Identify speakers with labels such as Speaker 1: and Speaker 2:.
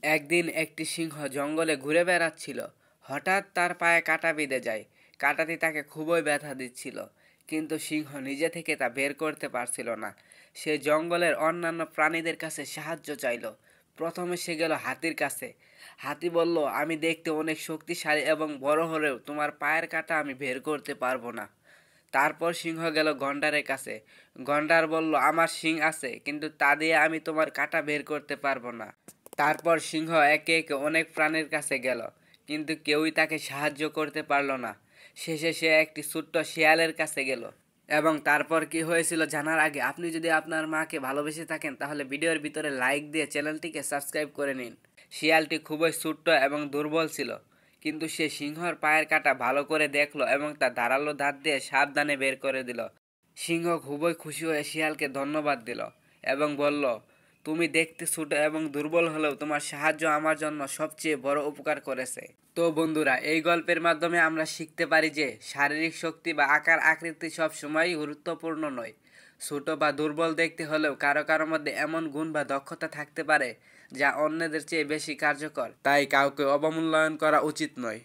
Speaker 1: একদিন একটি সিংহ জঙ্গলে ঘুরে বেড়াচ্ছিল। হঠাৎ তার পায়ে কাঁটা বিঁধে যায়। কাঁটাটি তাকে খুবই ব্যথা দিচ্ছিল, কিন্তু সিংহ নিজে থেকে তা বের করতে পারছিল না। সে জঙ্গলের অন্যান্য প্রাণীদের কাছে সাহায্য চাইল। প্রথমে সে গেল হাতির কাছে। হাতি বলল, আমি দেখতে অনেক শক্তিশালী এবং বড় হলেও তোমার পায়ের কাঁটা আমি বের করতে পারবো না। তারপর সিংহ গেল গন্ডারের কাছে। গন্ডার বলল, আমার শিং আছে, কিন্তু তা দিয়ে আমি তোমার কাঁটা বের করতে পারবো না। তারপর সিংহ একে একে অনেক প্রাণীর কাছে গেল, কিন্তু কেউই তাকে সাহায্য করতে পারল না। শেষে সে একটি ছোট্ট শিয়ালের কাছে গেল। এবং তারপর কি হয়েছিল জানার আগে আপনি যদি আপনার মাকে ভালোবেসে থাকেন, তাহলে ভিডিওর ভিতরে লাইক দিয়ে চ্যানেলটিকে সাবস্ক্রাইব করে নিন। শিয়ালটি খুবই ছোট্ট এবং দুর্বল ছিল, কিন্তু সে সিংহর পায়ের কাঁটা ভালো করে দেখলো এবং তার ধারালো দাঁত দিয়ে সাবধানে বের করে দিল। সিংহ খুবই খুশি হয়ে শিয়ালকে ধন্যবাদ দিল এবং বলল, তুমি দেখতে ছোট এবং দুর্বল হলেও তোমার সাহায্য আমার জন্য সবচেয়ে বড় উপকার করেছে। তো বন্ধুরা, এই গল্পের মাধ্যমে আমরা শিখতে পারি যে শারীরিক শক্তি বা আকার আকৃতি সব সময়ই গুরুত্বপূর্ণ নয়। ছোট বা দুর্বল দেখতে হলেও কারো কারো মধ্যে এমন গুণ বা দক্ষতা থাকতে পারে যা অন্যদের চেয়ে বেশি কার্যকর। তাই কাউকে অবমূল্যায়ন করা উচিত নয়।